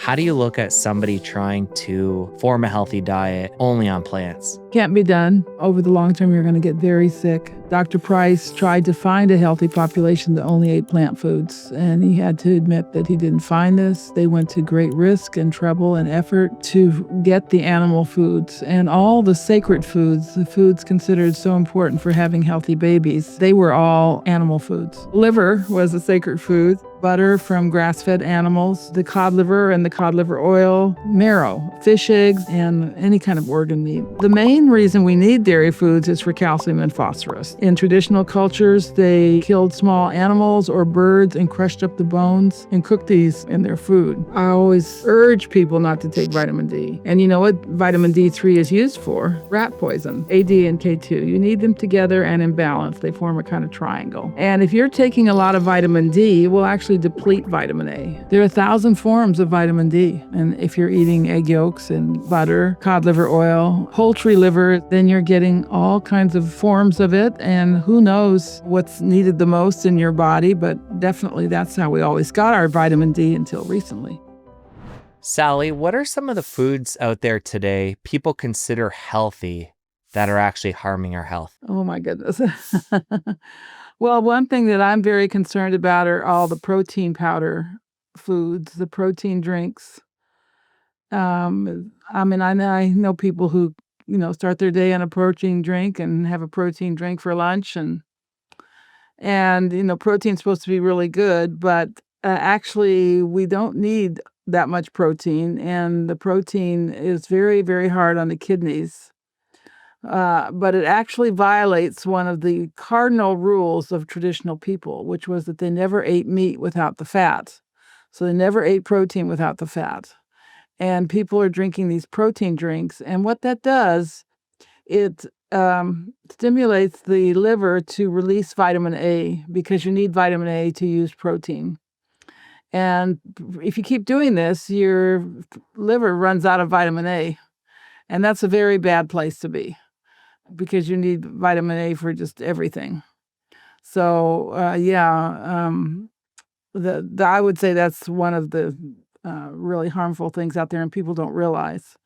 How do you look at somebody trying to form a healthy diet only on plants? Can't be done. Over the long term, you're going to get very sick. Dr. Price tried to find a healthy population that only ate plant foods, and he had to admit that he didn't find this. They went to great risk and trouble and effort to get the animal foods and all the sacred foods, the foods considered so important for having healthy babies. They were all animal foods. Liver was a sacred food. Butter from grass-fed animals, the cod liver and the cod liver oil, marrow, fish eggs, and any kind of organ meat. The main reason we need dairy foods is for calcium and phosphorus. In traditional cultures, they killed small animals or birds and crushed up the bones and cooked these in their food. I always urge people not to take vitamin D. And you know what vitamin D3 is used for? Rat poison, AD and K2. You need them together and in balance. They form a kind of triangle. And if you're taking a lot of vitamin D, it will actually deplete vitamin A. There are 1,000 forms of vitamin D. And if you're eating egg yolks and butter, cod liver oil, poultry liver, then you're getting all kinds of forms of it. And who knows what's needed the most in your body, but definitely that's how we always got our vitamin D until recently. Sally, what are some of the foods out there today people consider healthy that are actually harming our health? Oh my goodness. Well, one thing that I'm very concerned about are all the protein powder foods, the protein drinks. I know people who, start their day on a protein drink and have a protein drink for lunch, and protein's supposed to be really good, but actually we don't need that much protein, and the protein is very, very hard on the kidneys. But it actually violates one of the cardinal rules of traditional people, which was that they never ate meat without the fat. So they never ate protein without the fat. And people are drinking these protein drinks. And what that does, it stimulates the liver to release vitamin A, because you need vitamin A to use protein. And if you keep doing this, your liver runs out of vitamin A. And that's a very bad place to be, because you need vitamin A for just everything. So, I would say that's one of the really harmful things out there, and people don't realize.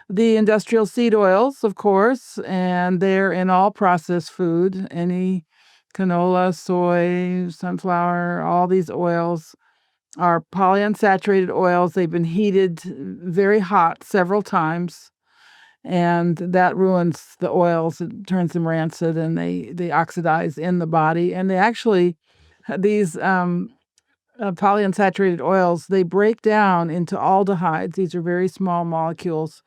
The industrial seed oils, of course, and they're in all processed food, any canola, soy, sunflower, all these oils are polyunsaturated oils. They've been heated very hot several times. And that ruins the oils. It turns them rancid, and they oxidize in the body. And they actually, these polyunsaturated oils, they break down into aldehydes. These are very small molecules.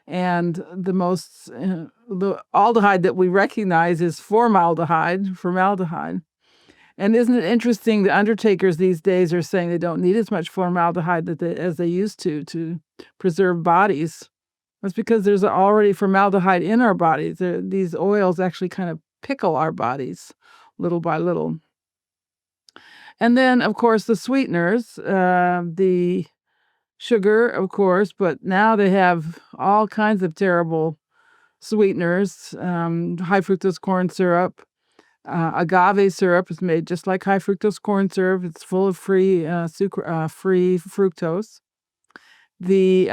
And the aldehyde that we recognize is formaldehyde. And isn't it interesting, the undertakers these days are saying they don't need as much formaldehyde as they used to preserve bodies. That's because there's already formaldehyde in our bodies. These oils actually kind of pickle our bodies little by little. And then, of course, the sweeteners, the sugar, of course, but now they have all kinds of terrible sweeteners. High fructose corn syrup. Agave syrup is made just like high fructose corn syrup. It's full of free fructose. The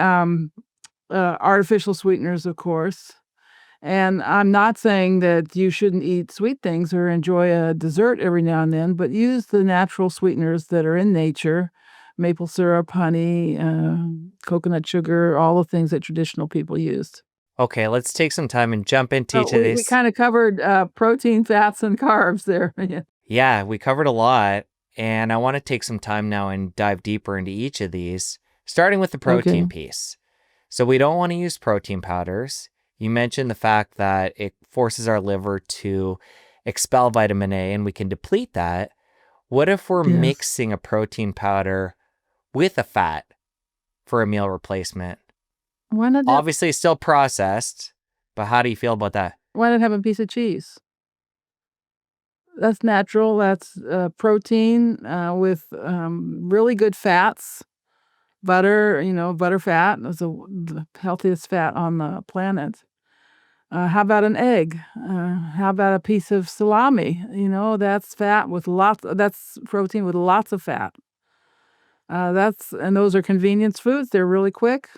artificial sweeteners, of course. And I'm not saying that you shouldn't eat sweet things or enjoy a dessert every now and then, but use the natural sweeteners that are in nature: maple syrup, honey, coconut sugar, all the things that traditional people used. Okay, let's take some time and jump into each of these. We kind of covered protein, fats, and carbs there. Yeah, we covered a lot, and I want to take some time now and dive deeper into each of these, starting with the protein piece. So we don't want to use protein powders. You mentioned the fact that it forces our liver to expel vitamin A, and we can deplete that. What if we're mixing a protein powder with a fat for a meal replacement? Why not? Obviously, it's still processed, but how do you feel about that? Why not have a piece of cheese? That's natural. That's protein with really good fats. Butter, butter fat is the healthiest fat on the planet. How about an egg? How about a piece of salami? That's fat with that's protein with lots of fat. And those are convenience foods. They're really quick.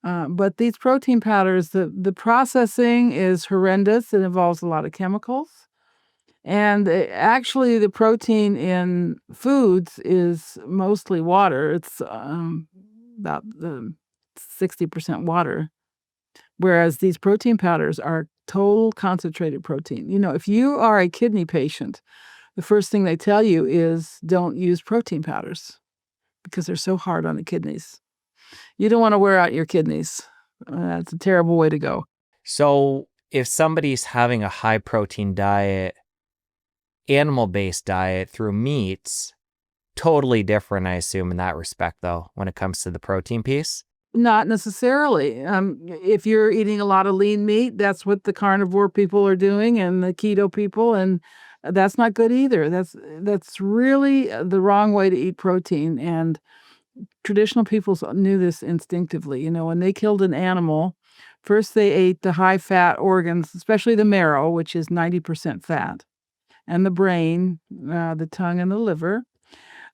But these protein powders, the processing is horrendous. It involves a lot of chemicals. And actually, the protein in foods is mostly water. It's about 60% water. Whereas these protein powders are total concentrated protein. If you are a kidney patient, the first thing they tell you is don't use protein powders because they're so hard on the kidneys. You don't want to wear out your kidneys. That's a terrible way to go. So if somebody's having a high protein diet, animal-based diet through meats, totally different, I assume, in that respect, though, when it comes to the protein piece? Not necessarily. If you're eating a lot of lean meat, that's what the carnivore people are doing and the keto people, and that's not good either. That's really the wrong way to eat protein, and traditional peoples knew this instinctively. When they killed an animal, first they ate the high-fat organs, especially the marrow, which is 90% fat, and the brain, the tongue and the liver.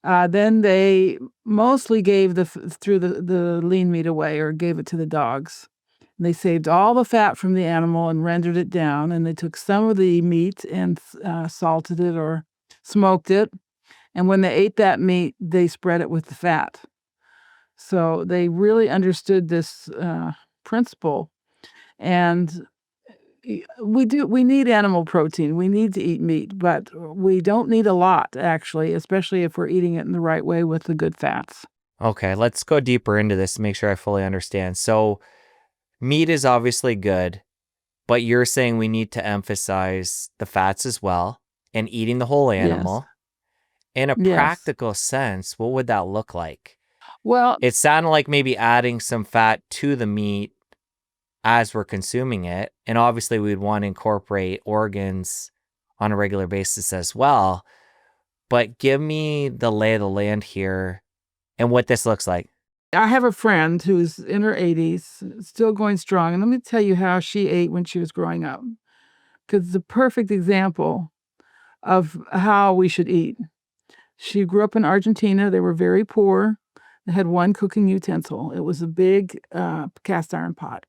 Then they mostly threw the lean meat away or gave it to the dogs. And they saved all the fat from the animal and rendered it down. And they took some of the meat and salted it or smoked it. And when they ate that meat, they spread it with the fat. So they really understood this principle. And we need animal protein. We need to eat meat, but we don't need a lot, actually, especially if we're eating it in the right way with the good fats. Okay, let's go deeper into this to make sure I fully understand. So meat is obviously good, but you're saying we need to emphasize the fats as well and eating the whole animal. Yes. In a practical sense, what would that look like? Well, it sounded like maybe adding some fat to the meat as we're consuming it. And obviously we'd want to incorporate organs on a regular basis as well. But give me the lay of the land here and what this looks like. I have a friend who's in her 80s, still going strong. And let me tell you how she ate when she was growing up, because it's a perfect example of how we should eat. She grew up in Argentina. They were very poor. They had one cooking utensil. It was a big cast iron pot.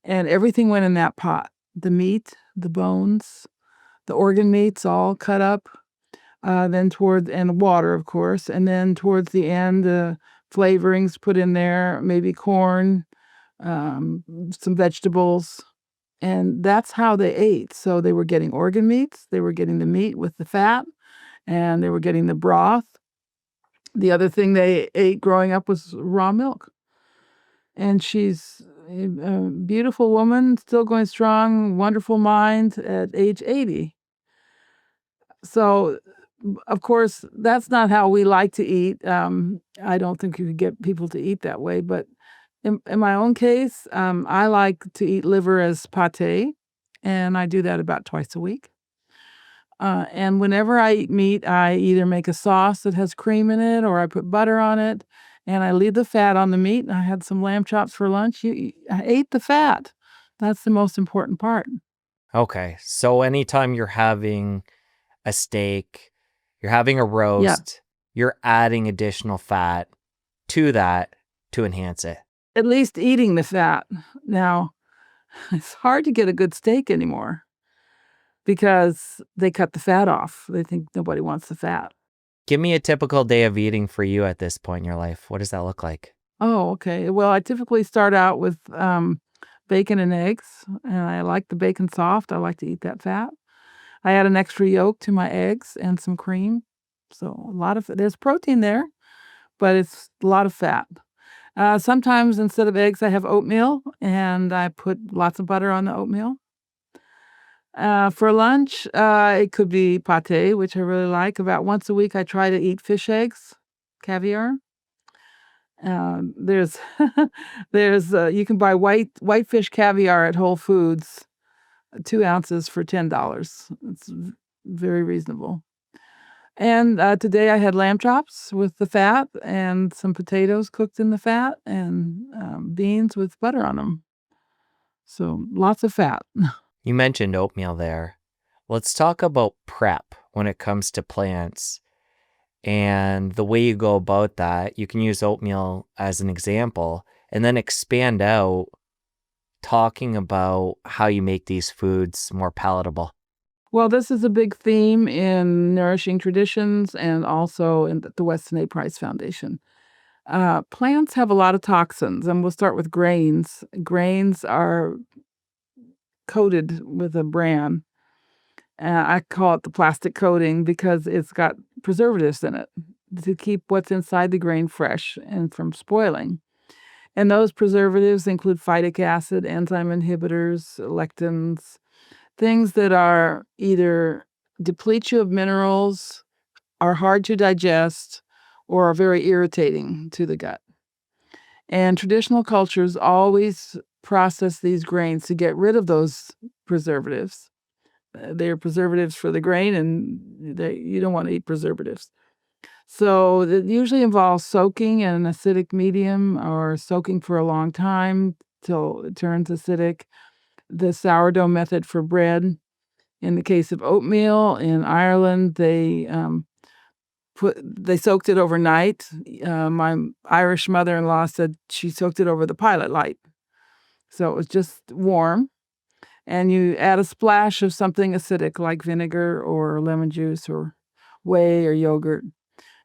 And everything went in that pot. The meat, the bones, the organ meats all cut up. And the water, of course. And then towards the end, the flavorings put in there, maybe corn, some vegetables. And that's how they ate. So they were getting organ meats. They were getting the meat with the fat. And they were getting the broth. The other thing they ate growing up was raw milk. And she's a beautiful woman, still going strong, wonderful mind at age 80. So, of course, that's not how we like to eat. I don't think you could get people to eat that way. But in my own case, I like to eat liver as pate, and I do that about twice a week. And whenever I eat meat, I either make a sauce that has cream in it or I put butter on it. And I leave the fat on the meat. And I had some lamb chops for lunch. I ate the fat. That's the most important part. Okay. So anytime you're having a steak, you're having a roast, you're adding additional fat to that to enhance it. At least eating the fat. Now, it's hard to get a good steak anymore because they cut the fat off. They think nobody wants the fat. Give me a typical day of eating for you at this point in your life. What does that look like? Oh, okay. Well, I typically start out with bacon and eggs, and I like the bacon soft. I like to eat that fat. I add an extra yolk to my eggs and some cream. So there's protein there, but it's a lot of fat. Sometimes instead of eggs, I have oatmeal, and I put lots of butter on the oatmeal. For lunch, it could be pate, which I really like. About once a week, I try to eat fish eggs, caviar. There's you can buy whitefish caviar at Whole Foods, 2 ounces for $10. It's very reasonable. And today I had lamb chops with the fat and some potatoes cooked in the fat and beans with butter on them. So lots of fat. You mentioned oatmeal there. Let's talk about prep when it comes to plants. And the way you go about that, you can use oatmeal as an example and then expand out talking about how you make these foods more palatable. Well, this is a big theme in Nourishing Traditions and also in the Weston A. Price Foundation. Plants have a lot of toxins, and we'll start with grains. Grains are coated with a bran. I call it the plastic coating because it's got preservatives in it to keep what's inside the grain fresh and from spoiling. And those preservatives include phytic acid, enzyme inhibitors, lectins, things that are either deplete you of minerals, are hard to digest, or are very irritating to the gut. And traditional cultures always process these grains to get rid of those preservatives. They're preservatives for the grain, and you don't want to eat preservatives. So it usually involves soaking in an acidic medium or soaking for a long time till it turns acidic. The sourdough method for bread. In the case of oatmeal in Ireland, they soaked it overnight. My Irish mother-in-law said she soaked it over the pilot light. So it was just warm. And you add a splash of something acidic like vinegar or lemon juice or whey or yogurt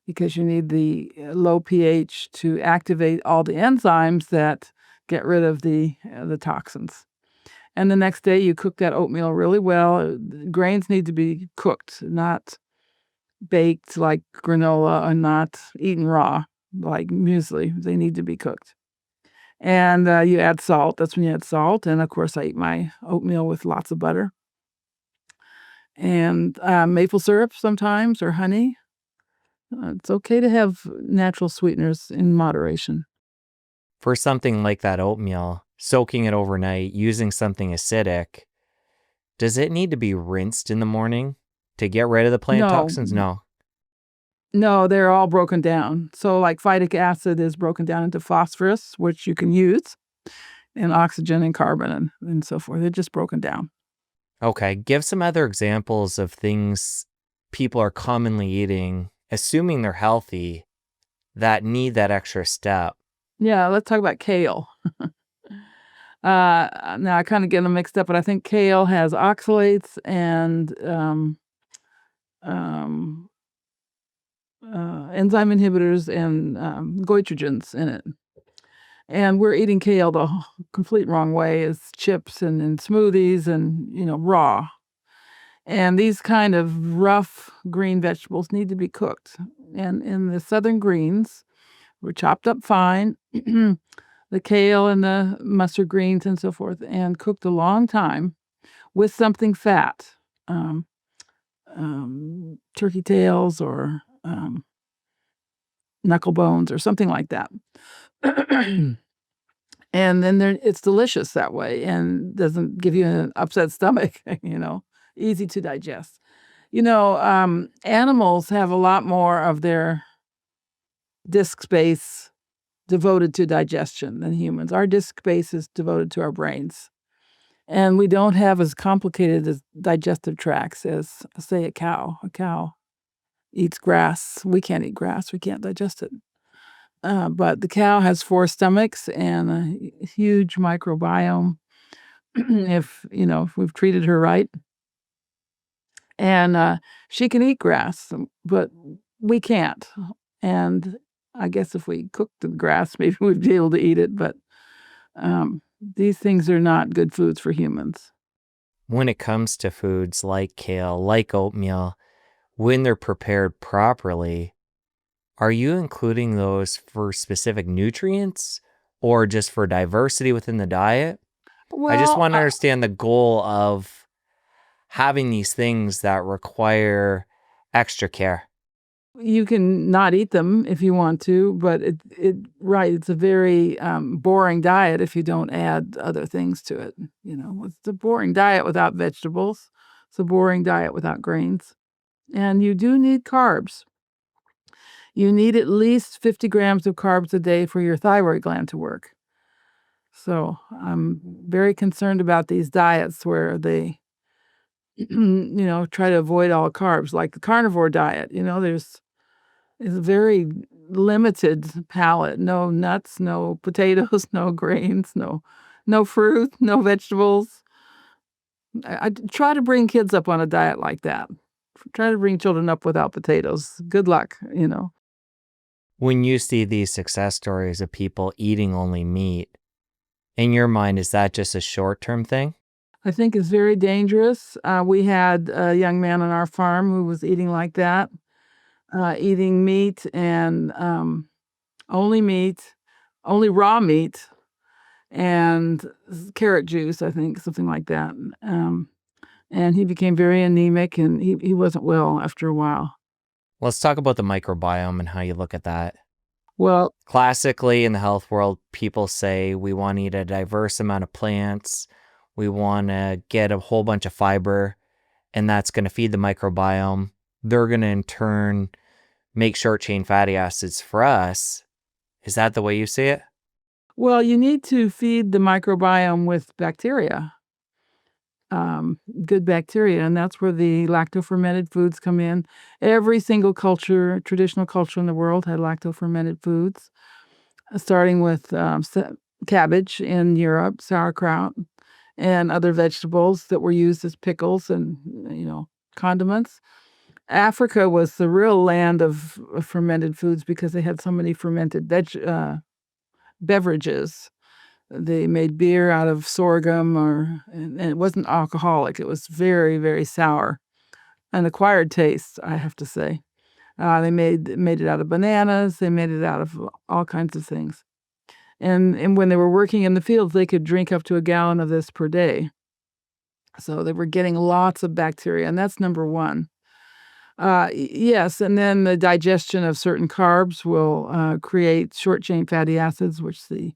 because you need the low pH to activate all the enzymes that get rid of the toxins. And the next day you cook that oatmeal really well. Grains need to be cooked, not baked like granola and not eaten raw like muesli. They need to be cooked. And you add salt. That's when you add salt. And of course, I eat my oatmeal with lots of butter. And maple syrup sometimes or honey. It's okay to have natural sweeteners in moderation. For something like that oatmeal, soaking it overnight, using something acidic, does it need to be rinsed in the morning to get rid of the plant toxins? No. No, they're all broken down. So like phytic acid is broken down into phosphorus, which you can use, and oxygen and carbon and so forth. They're just broken down. Okay, give some other examples of things people are commonly eating, assuming they're healthy, that need that extra step. Yeah, let's talk about kale. Now I kind of get them mixed up, but I think kale has oxalates and enzyme inhibitors and goitrogens in it. And we're eating kale the complete wrong way as chips and in smoothies and, raw. And these kind of rough green vegetables need to be cooked. And in the southern greens, were chopped up fine, the kale and the mustard greens and so forth, and cooked a long time with something fat, turkey tails or knuckle bones or something like that. And then it's delicious that way and doesn't give you an upset stomach, easy to digest. Animals have a lot more of their disk space devoted to digestion than humans. Our disk space is devoted to our brains. And we don't have as complicated as digestive tracts as, say, a cow. A cow eats grass. We can't eat grass. We can't digest it. But the cow has 4 stomachs and a huge microbiome if we've treated her right. And she can eat grass, but we can't. And I guess if we cooked the grass, maybe we'd be able to eat it. But these things are not good foods for humans. When it comes to foods like kale, like oatmeal, when they're prepared properly, are you including those for specific nutrients or just for diversity within the diet? Well, I just want to understand the goal of having these things that require extra care. You can not eat them if you want to, but it's a very boring diet if you don't add other things to it. It's a boring diet without vegetables. It's a boring diet without grains. And you do need carbs. You need at least 50 grams of carbs a day for your thyroid gland to work. So I'm very concerned about these diets where they, try to avoid all carbs, like the carnivore diet. There's It's a very limited palate. No nuts, no potatoes, no grains, no fruit, no vegetables. I try to bring kids up on a diet like that. Try to bring children up without potatoes. Good luck. When you see these success stories of people eating only meat, in your mind, is that just a short-term thing? I think it's very dangerous. We had a young man on our farm who was eating like that, eating meat and only meat, only raw meat, and carrot juice, I think, something like that. And he became very anemic, and he wasn't well after a while. Let's talk about the microbiome and how you look at that. Well, Classically, in the health world, people say we want to eat a diverse amount of plants. We want to get a whole bunch of fiber, and that's going to feed the microbiome. They're going to, in turn, make short-chain fatty acids for us. Is that the way you see it? well, you need to feed the microbiome with bacteria, good bacteria, and that's where the lacto-fermented foods come in. Every single culture, traditional culture in the world had lacto-fermented foods, starting with cabbage in Europe, sauerkraut, and other vegetables that were used as pickles and, condiments. Africa was the real land of fermented foods because they had so many fermented beverages. They made beer out of sorghum, and it wasn't alcoholic. It was very, very sour, an acquired taste, I have to say. They made it out of bananas. They made it out of all kinds of things. And when they were working in the fields, they could drink up to a gallon of this per day. So they were getting lots of bacteria, and that's number one. Yes, and then the digestion of certain carbs will create short-chain fatty acids, which the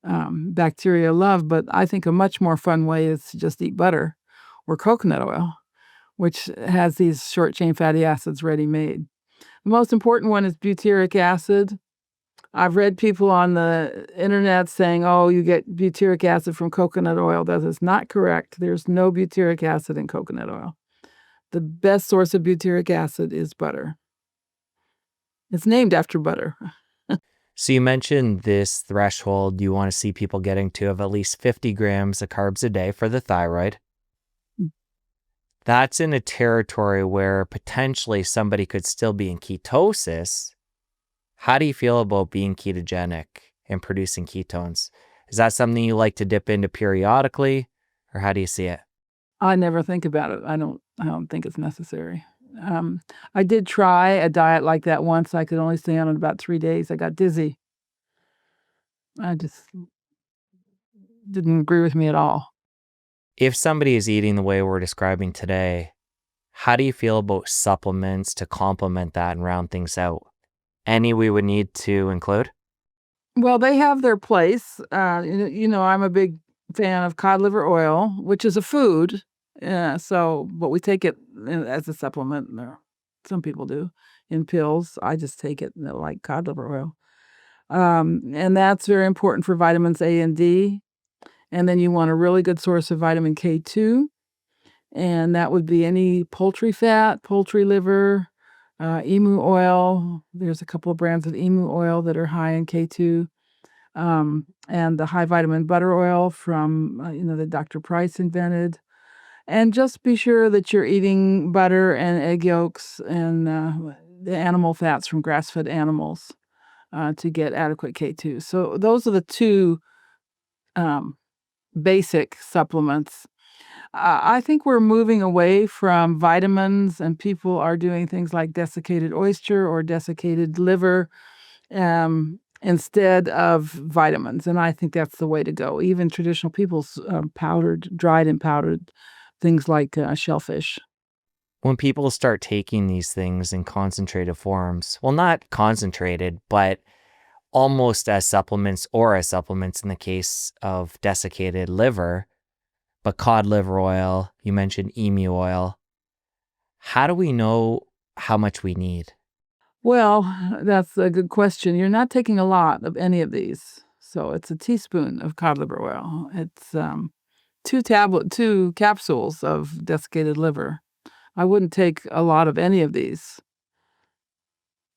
bacteria love. But I think a much more fun way is to just eat butter or coconut oil, which has these short-chain fatty acids ready-made. The most important one is butyric acid. I've read people on the internet saying, oh, you get butyric acid from coconut oil. That is not correct. There's no butyric acid in coconut oil. The best source of butyric acid is butter. It's named after butter. So you mentioned this threshold you want to see people getting to of at least 50 grams of carbs a day for the thyroid. That's in a territory where potentially somebody could still be in ketosis. How do you feel about being ketogenic and producing ketones? Is that something you like to dip into periodically, or how do you see it? I never think about it. I don't think it's necessary. I did try a diet like that once. I could only stay on it about 3 days. I got dizzy. I just didn't agree with me at all. If somebody is eating the way we're describing today, how do you feel about supplements to complement that and round things out? Any we would need to include? Well, they have their place. I'm a big fan of cod liver oil, which is a food. But we take it as a supplement. Some people do in pills. I just take it like cod liver oil. And that's very important for vitamins A and D. And then you want a really good source of vitamin K2. And that would be any poultry fat, poultry liver, emu oil. There's a couple of brands of emu oil that are high in K2. And the high vitamin butter oil from, that Dr. Price invented. And just be sure that you're eating butter and egg yolks and the animal fats from grass-fed animals to get adequate K2. So those are the two basic supplements. I think we're moving away from vitamins, and people are doing things like desiccated oyster or desiccated liver instead of vitamins. And I think that's the way to go. Even traditional people's dried and powdered things like shellfish. When people start taking these things in concentrated forms, well, not concentrated, but almost as supplements or as supplements in the case of desiccated liver, but cod liver oil, you mentioned emu oil. How do we know how much we need? Well, that's a good question. You're not taking a lot of any of these. So it's a teaspoon of cod liver oil. It's two capsules of desiccated liver. I wouldn't take a lot of any of these.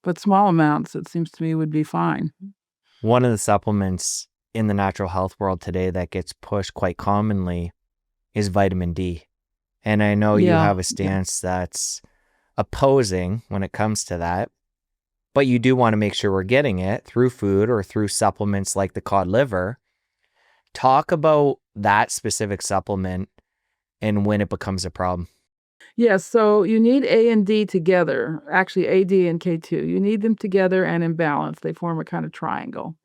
But small amounts, it seems to me, would be fine. One of the supplements in the natural health world today that gets pushed quite commonly is vitamin D. And I know you have a stance that's opposing when it comes to that, but you do want to make sure we're getting it through food or through supplements like the cod liver. Talk about that specific supplement and when it becomes a problem. Yes, so you need A and D together, actually AD and K2. You need them together and in balance. They form a kind of triangle.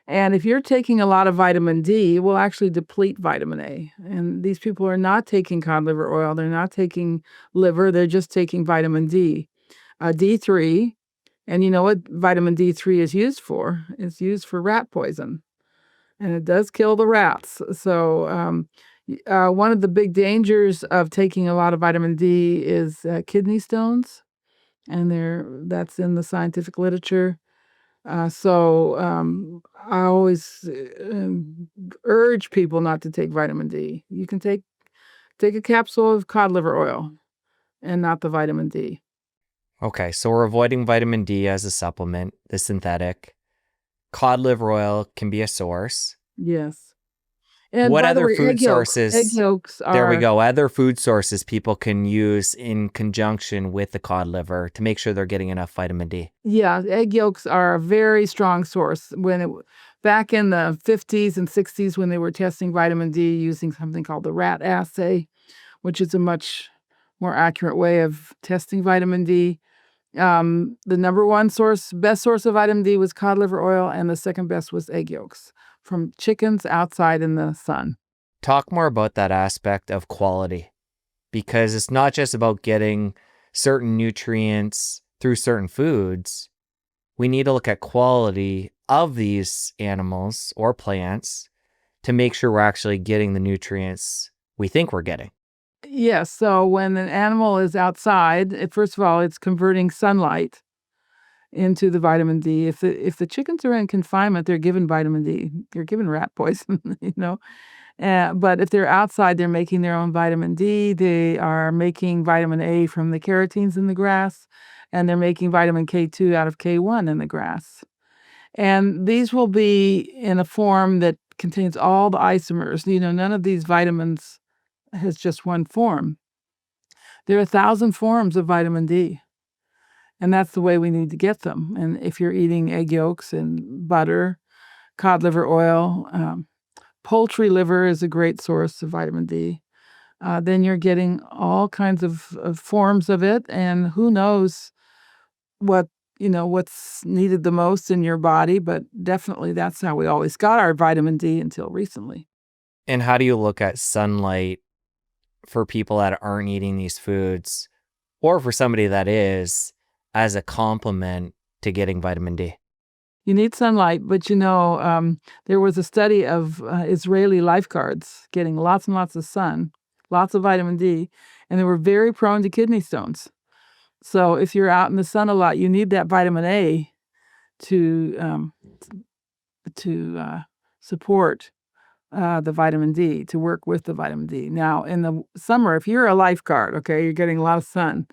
And if you're taking a lot of vitamin D, it will actually deplete vitamin A. And these people are not taking cod liver oil. They're not taking liver. They're just taking vitamin D. D3, and you know what vitamin D3 is used for? It's used for rat poison. And it does kill the rats. So one of the big dangers of taking a lot of vitamin D is kidney stones. And that's in the scientific literature. I always urge people not to take vitamin D. You can take a capsule of cod liver oil and not the vitamin D. Okay, so we're avoiding vitamin D as a supplement, the synthetic. Cod liver oil can be a source. Yes. And what by the other way, food sources? Egg yolks are. There we go. Other food sources people can use in conjunction with the cod liver to make sure they're getting enough vitamin D. Yeah, egg yolks are a very strong source. Back in the 50s and 60s, when they were testing vitamin D using something called the rat assay, which is a much more accurate way of testing vitamin D. The number one best source of vitamin D was cod liver oil, and the second best was egg yolks from chickens outside in the sun. Talk more about that aspect of quality, because it's not just about getting certain nutrients through certain foods. We need to look at quality of these animals or plants to make sure we're actually getting the nutrients we think we're getting. Yes. So when an animal is outside, first of all, it's converting sunlight into the vitamin D. If the chickens are in confinement, they're given vitamin D. They're given rat poison, But if they're outside, they're making their own vitamin D. They are making vitamin A from the carotenes in the grass, and they're making vitamin K2 out of K1 in the grass. And these will be in a form that contains all the isomers. None of these vitamins has just one form. There are 1,000 forms of vitamin D. And that's the way we need to get them. And if you're eating egg yolks and butter, cod liver oil, poultry liver is a great source of vitamin D. Then you're getting all kinds of forms of it. And who knows what's needed the most in your body. But definitely that's how we always got our vitamin D until recently. And how do you look at sunlight for people that aren't eating these foods, or for somebody that is, as a complement to getting vitamin D? You need sunlight, but there was a study of Israeli lifeguards getting lots and lots of sun, lots of vitamin D, and they were very prone to kidney stones. So if you're out in the sun a lot, you need that vitamin A to support the vitamin D, to work with the vitamin D. Now, in the summer, if you're a lifeguard, okay, you're getting a lot of sun,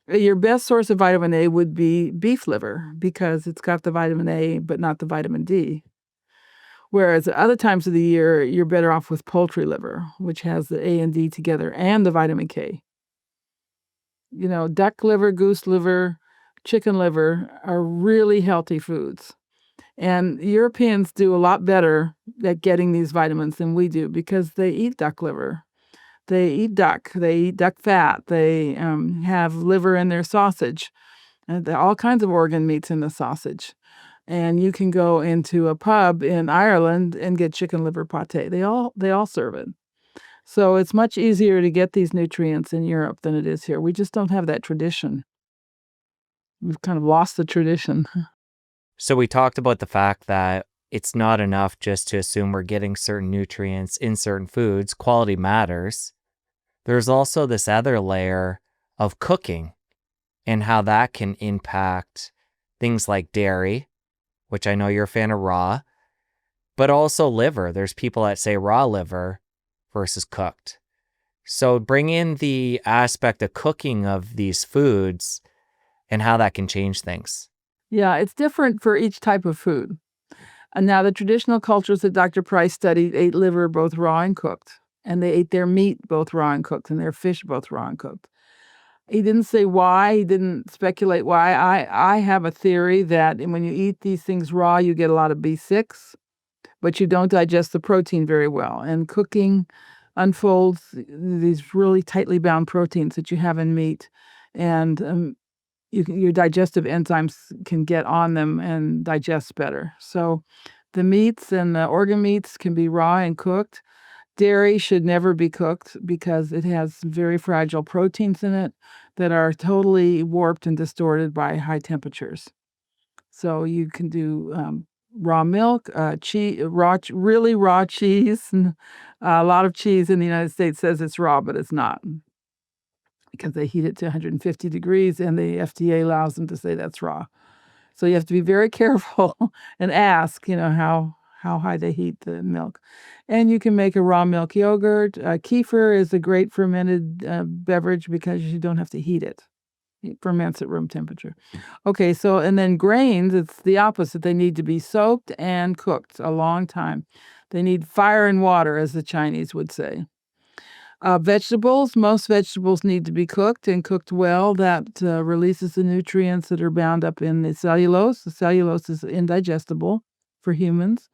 your best source of vitamin A would be beef liver because it's got the vitamin A but not the vitamin D. Whereas at other times of the year, you're better off with poultry liver, which has the A and D together and the vitamin K. Duck liver, goose liver, chicken liver are really healthy foods. And Europeans do a lot better at getting these vitamins than we do because they eat duck liver. They eat duck fat. They have liver in their sausage. There are all kinds of organ meats in the sausage. And you can go into a pub in Ireland and get chicken liver pate. They all serve it. So it's much easier to get these nutrients in Europe than it is here. We just don't have that tradition. We've kind of lost the tradition. So we talked about the fact that it's not enough just to assume we're getting certain nutrients in certain foods. Quality matters. There's also this other layer of cooking and how that can impact things like dairy, which I know you're a fan of raw, but also liver. There's people that say raw liver versus cooked. So bring in the aspect of cooking of these foods and how that can change things. Yeah, it's different for each type of food. And now the traditional cultures that Dr. Price studied ate liver both raw and cooked, and they ate their meat both raw and cooked, and their fish both raw and cooked. He didn't say why, he didn't speculate why. I have a theory that when you eat these things raw, you get a lot of B6, but you don't digest the protein very well, and cooking unfolds these really tightly bound proteins that you have in meat, and, your digestive enzymes can get on them and digest better. So, the meats and the organ meats can be raw and cooked. Dairy should never be cooked because it has very fragile proteins in it that are totally warped and distorted by high temperatures. So you can do, raw milk, really raw cheese, and a lot of cheese in the United States says it's raw, but it's not because they heat it to 150 degrees, and the FDA allows them to say that's raw. So you have to be very careful and ask, how high they heat the milk. And you can make a raw milk yogurt. Kefir is a great fermented, beverage because you don't have to heat it. It ferments at room temperature. Okay, so and then grains, it's the opposite. They need to be soaked and cooked a long time. They need fire and water, as the Chinese would say. Most vegetables need to be cooked and cooked well. That releases the nutrients that are bound up in the cellulose. The cellulose is indigestible for humans,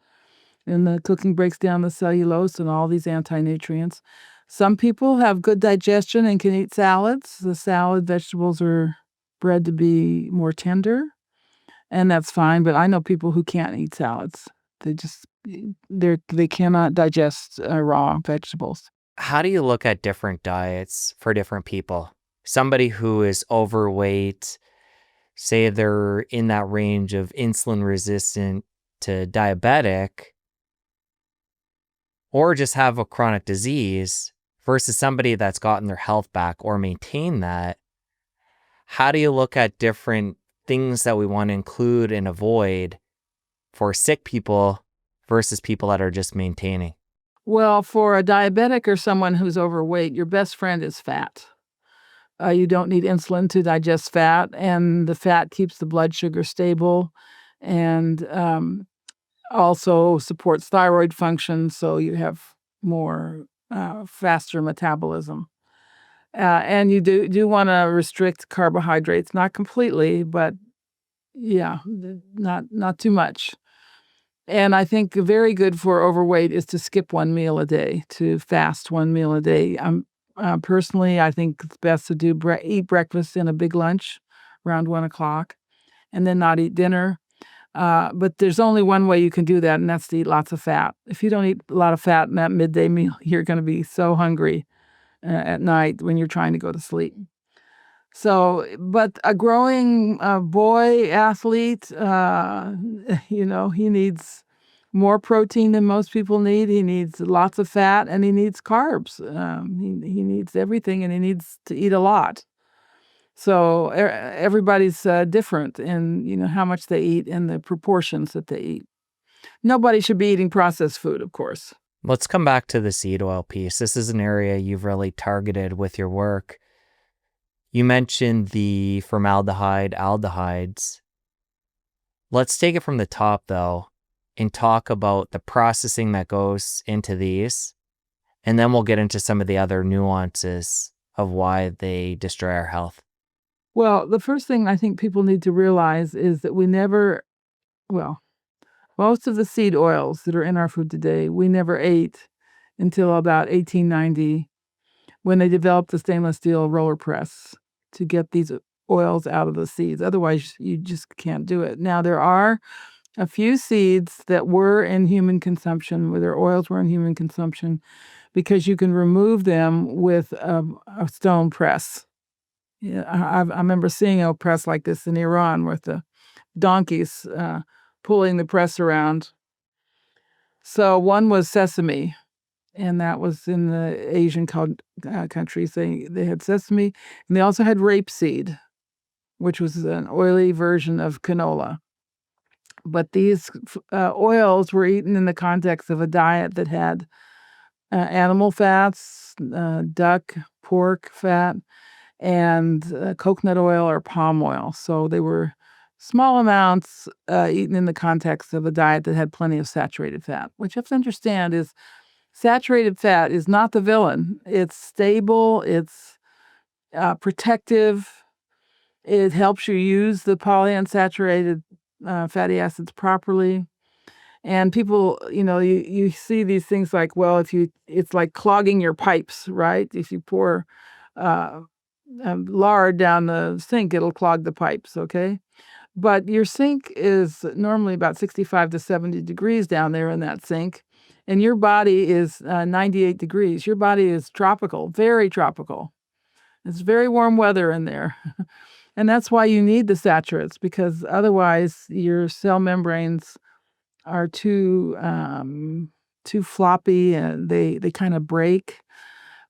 and the cooking breaks down the cellulose and all these anti-nutrients. Some people have good digestion and can eat salads. The salad vegetables are bred to be more tender, and that's fine, but I know people who can't eat salads. They cannot digest raw vegetables. How do you look at different diets for different people? Somebody who is overweight, say they're in that range of insulin resistant to diabetic, or just have a chronic disease versus somebody that's gotten their health back or maintained that. How do you look at different things that we want to include and avoid for sick people versus people that are just maintaining? Well, for a diabetic or someone who's overweight, your best friend is fat. You don't need insulin to digest fat, and the fat keeps the blood sugar stable and also supports thyroid function, so you have more faster metabolism. And you do want to restrict carbohydrates, not completely, but yeah, not too much. And I think very good for overweight is to skip one meal a day, to fast one meal a day. Personally, I think it's best to eat breakfast and a big lunch around 1 o'clock, and then not eat dinner. But there's only one way you can do that, and that's to eat lots of fat. If you don't eat a lot of fat in that midday meal, you're going to be so hungry at night when you're trying to go to sleep. So, but a growing boy athlete, he needs more protein than most people need. He needs lots of fat and he needs carbs. He needs everything and he needs to eat a lot. So everybody's different in how much they eat and the proportions that they eat. Nobody should be eating processed food, of course. Let's come back to the seed oil piece. This is an area you've really targeted with your work. You mentioned the formaldehyde, aldehydes. Let's take it from the top, though, and talk about the processing that goes into these, and then we'll get into some of the other nuances of why they destroy our health. Well, the first thing I think people need to realize is that most of the seed oils that are in our food today, we never ate until about 1890 when they developed the stainless steel roller press to get these oils out of the seeds. Otherwise, you just can't do it. Now, there are a few seeds that were in human consumption, where their oils were in human consumption, because you can remove them with a stone press. Yeah, I remember seeing a press like this in Iran with the donkeys pulling the press around. So one was sesame, and that was in the Asian countries. They had sesame, and they also had rapeseed, which was an oily version of canola. But these oils were eaten in the context of a diet that had animal fats, duck, pork fat, and coconut oil or palm oil. So they were Small amounts eaten in the context of a diet that had plenty of saturated fat. What you have to understand is saturated fat is not the villain. It's stable, it's protective, it helps you use the polyunsaturated fatty acids properly. And people, you see these things like, well, it's like clogging your pipes, right? If you pour uh, lard down the sink, it'll clog the pipes, okay? But your sink is normally about 65 to 70 degrees down there in that sink, and your body is 98 degrees. Your body is tropical, very tropical. It's very warm weather in there. And that's why you need the saturates, because otherwise your cell membranes are too floppy and they kind of break,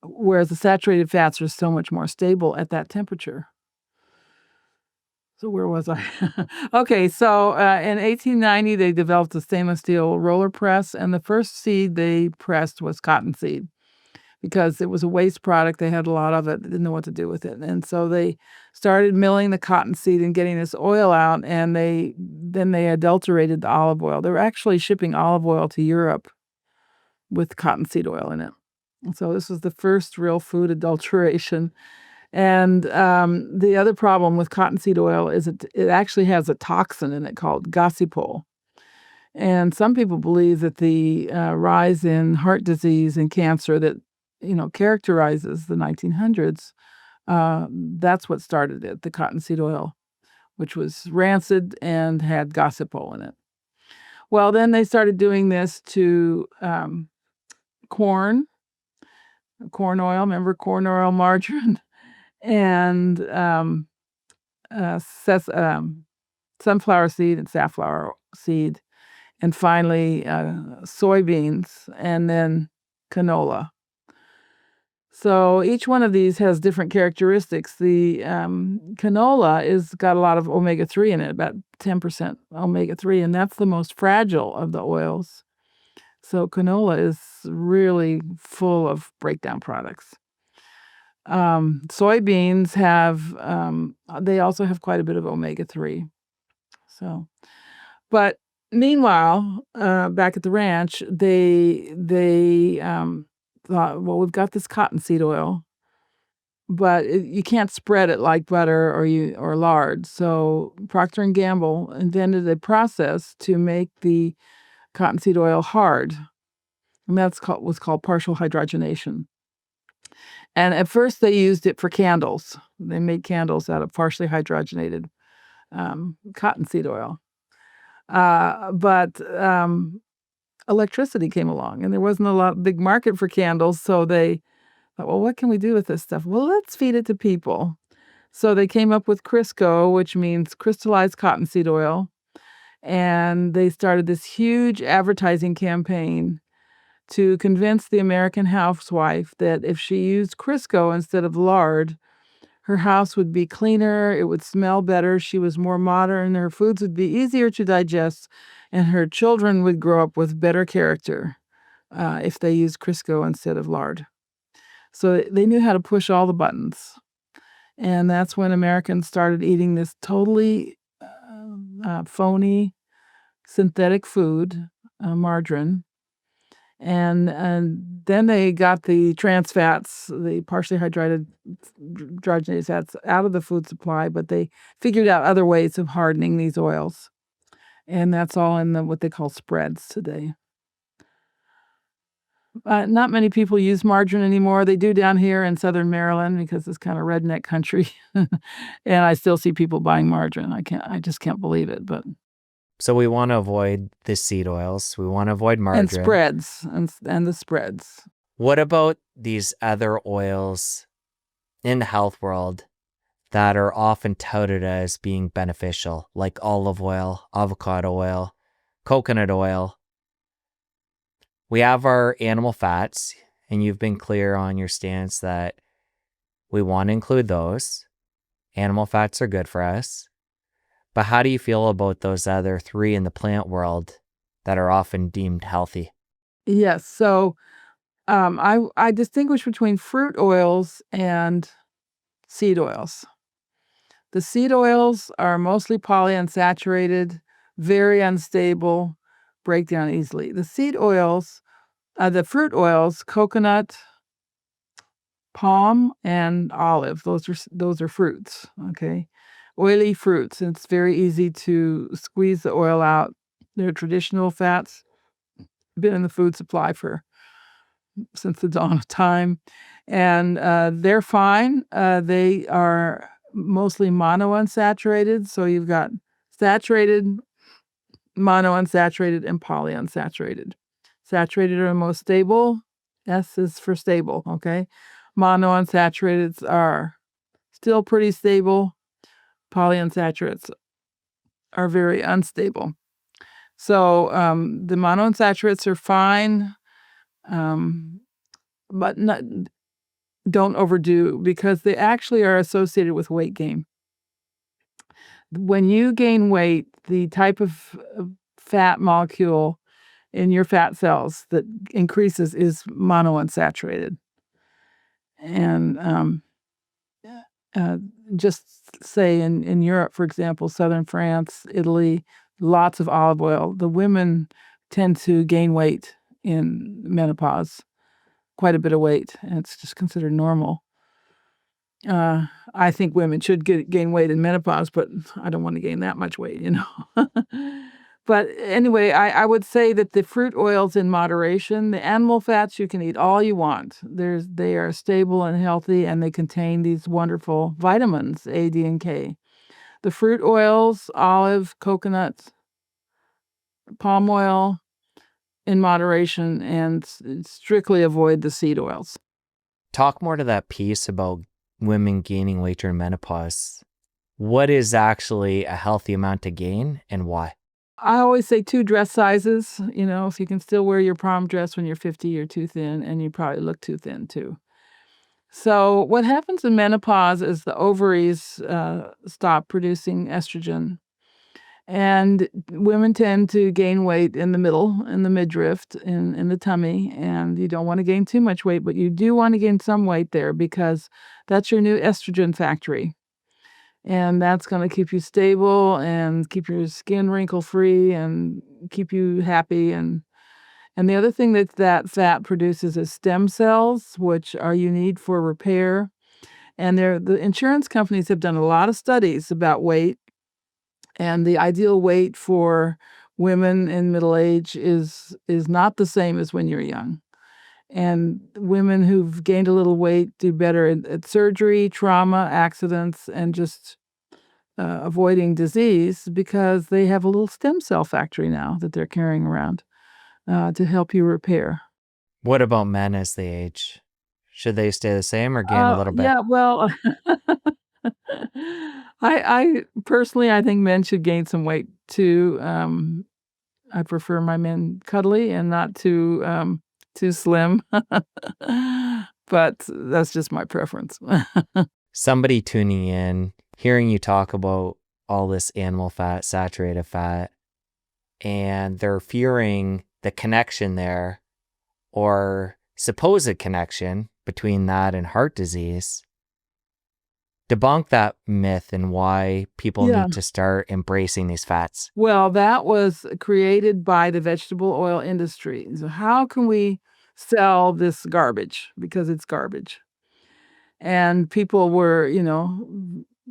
whereas the saturated fats are so much more stable at that temperature. So where was I? Okay, so in 1890 they developed a stainless steel roller press, and the first seed they pressed was cottonseed because it was a waste product. They had a lot of it. They didn't know what to do with it, and so they started milling the cottonseed and getting this oil out, and then they adulterated the olive oil. They were actually shipping olive oil to Europe with cottonseed oil in it. And so this was the first real food adulteration. And the other problem with cottonseed oil is it actually has a toxin in it called gossypol. And some people believe that the rise in heart disease and cancer that characterizes the 1900s, that's what started it, the cottonseed oil, which was rancid and had gossypol in it. Well, then they started doing this to corn oil. Remember corn oil, margarine, and sunflower seed and safflower seed, and finally soybeans, and then canola. So each one of these has different characteristics. The canola is got a lot of omega-3 in it, about 10% omega-3, and that's the most fragile of the oils. So canola is really full of breakdown products. Soybeans they also have quite a bit of omega-3. So, but meanwhile, back at the ranch, they thought, well, we've got this cottonseed oil, but you can't spread it like butter or lard. So Procter and Gamble invented a process to make the cottonseed oil hard, and was called partial hydrogenation. And at first they used it for candles. They made candles out of partially hydrogenated cottonseed oil. But electricity came along, and there wasn't a big market for candles, so they thought, well, what can we do with this stuff? Well, let's feed it to people. So they came up with Crisco, which means crystallized cottonseed oil, and they started this huge advertising campaign to convince the American housewife that if she used Crisco instead of lard, her house would be cleaner, it would smell better, she was more modern, her foods would be easier to digest, and her children would grow up with better character if they used Crisco instead of lard. So they knew how to push all the buttons. And that's when Americans started eating this totally phony synthetic food, margarine. And then they got the trans fats, the partially hydrogenated fats out of the food supply, but they figured out other ways of hardening these oils. And that's all in what they call spreads today. Not many people use margarine anymore. They do down here in Southern Maryland because it's kind of redneck country. And I still see people buying margarine. I just can't believe it, but. So we want to avoid the seed oils. We want to avoid margarine. And spreads, and the spreads. What about these other oils in the health world that are often touted as being beneficial, like olive oil, avocado oil, coconut oil? We have our animal fats, and you've been clear on your stance that we want to include those. Animal fats are good for us. But how do you feel about those other three in the plant world that are often deemed healthy? Yes. So I distinguish between fruit oils and seed oils. The seed oils are mostly polyunsaturated, very unstable, break down easily. The seed oils, the fruit oils, coconut, palm, and olive, those are fruits, okay? Oily fruits, and it's very easy to squeeze the oil out. They're traditional fats, been in the food supply since the dawn of time, and they're fine. They are mostly monounsaturated, so you've got saturated, monounsaturated, and polyunsaturated. Saturated are the most stable. S is for stable, okay? Monounsaturated are still pretty stable. Polyunsaturates are very unstable. So the monounsaturates are fine, but don't overdo, because they actually are associated with weight gain. When you gain weight, the type of fat molecule in your fat cells that increases is monounsaturated. And just say in Europe, for example, southern France, Italy, lots of olive oil. The women tend to gain weight in menopause, quite a bit of weight, and it's just considered normal. I think women should gain weight in menopause, but I don't want to gain that much weight, But anyway, I would say that the fruit oils in moderation. The animal fats, you can eat all you want. They are stable and healthy, and they contain these wonderful vitamins, A, D, and K. The fruit oils, olive, coconut, palm oil, in moderation, and strictly avoid the seed oils. Talk more to that piece about women gaining weight during menopause. What is actually a healthy amount to gain, and why? I always say 2 dress sizes. If you can still wear your prom dress when you're 50, you're too thin, and you probably look too thin too. So what happens in menopause is the ovaries stop producing estrogen, and women tend to gain weight in the middle, in the midriff, in the tummy, and you don't want to gain too much weight, but you do want to gain some weight there, because that's your new estrogen factory. And that's gonna keep you stable and keep your skin wrinkle-free and keep you happy, and the other thing that fat produces is stem cells, which you need for repair, and the insurance companies have done a lot of studies about weight, and the ideal weight for women in middle age is not the same as when you're young. And women who've gained a little weight do better at surgery, trauma, accidents, and just avoiding disease, because they have a little stem cell factory now that they're carrying around to help you repair. What about men as they age? Should they stay the same or gain a little bit? Yeah, well, I personally, I think men should gain some weight too. I prefer my men cuddly and not too slim, but that's just my preference. Somebody tuning in, hearing you talk about all this animal fat, saturated fat, and they're fearing the connection there, or supposed connection between that and heart disease. Debunk that myth and why people Yeah. need to start embracing these fats. Well, that was created by the vegetable oil industry. So how can we sell this garbage? Because it's garbage. And people were,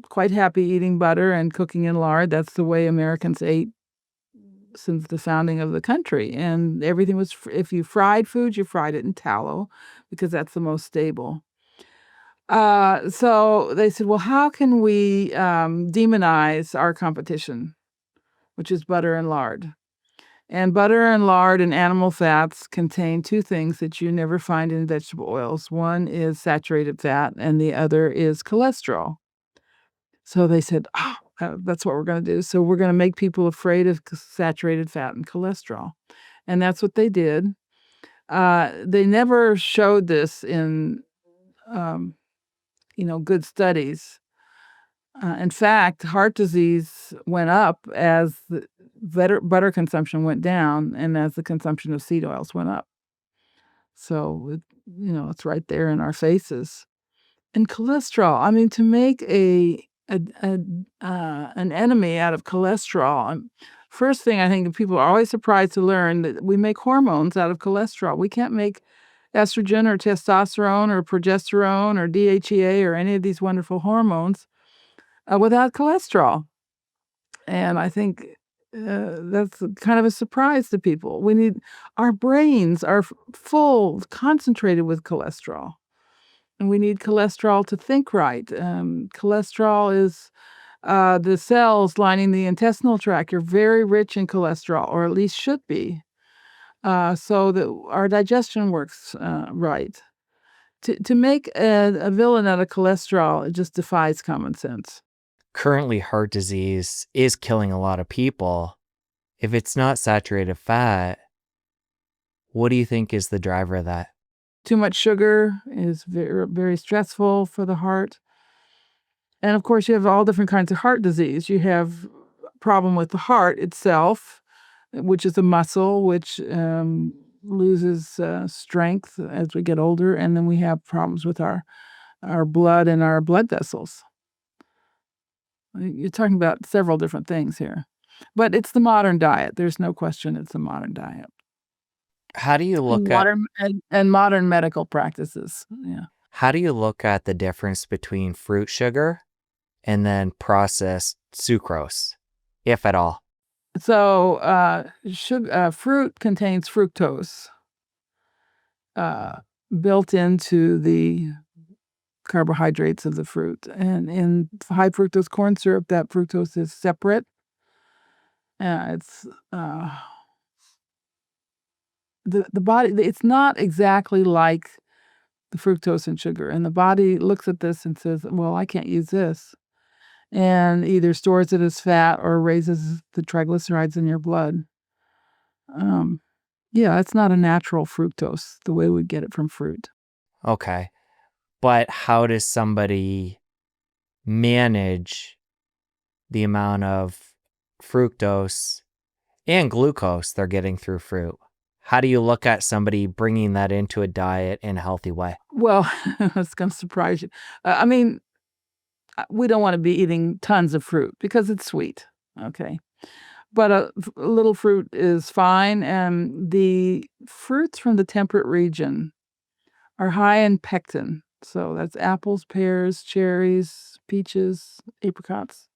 quite happy eating butter and cooking in lard. That's the way Americans ate since the founding of the country. And everything was, if you fried food, you fried it in tallow, because that's the most stable. So they said, well, how can we demonize our competition, which is butter and lard? And butter and lard and animal fats contain 2 things that you never find in vegetable oils. One is saturated fat, and the other is cholesterol. So they said, that's what we're going to do. So we're going to make people afraid of saturated fat and cholesterol. And that's what they did. They never showed this in, good studies. In fact, heart disease went up as the butter consumption went down, and as the consumption of seed oils went up. So, it's right there in our faces. And cholesterol, I mean, to make a an enemy out of cholesterol. First thing I think people are always surprised to learn that we make hormones out of cholesterol. We can't make estrogen or testosterone or progesterone or DHEA or any of these wonderful hormones without cholesterol. And I think that's kind of a surprise to people. Our brains are full, concentrated with cholesterol. And we need cholesterol to think right. Cholesterol is the cells lining the intestinal tract are very rich in cholesterol, or at least should be, so that our digestion works right. To make a villain out of cholesterol, it just defies common sense. Currently, heart disease is killing a lot of people. If it's not saturated fat, what do you think is the driver of that? Too much sugar is very, very stressful for the heart. And of course, you have all different kinds of heart disease. You have a problem with the heart itself, which is a muscle which loses strength as we get older. And then we have problems with our blood and our blood vessels. You're talking about several different things here. But it's the modern diet. There's no question it's the modern diet. How do you look at and modern medical practices? Yeah. How do you look at the difference between fruit sugar and then processed sucrose, if at all? So, fruit contains fructose built into the carbohydrates of the fruit. And in high fructose corn syrup, that fructose is separate. It's the body. It's not exactly like the fructose and sugar, and the body looks at this and says, "Well, I can't use this," and either stores it as fat or raises the triglycerides in your blood. Yeah, it's not a natural fructose the way we get it from fruit. Okay. But how does somebody manage the amount of fructose and glucose they're getting through fruit? How do you look at somebody bringing that into a diet in a healthy way? Well, it's going to surprise you. I mean, we don't want to be eating tons of fruit because it's sweet. Okay. But a little fruit is fine. And the fruits from the temperate region are high in pectin. So that's apples, pears, cherries, peaches, apricots.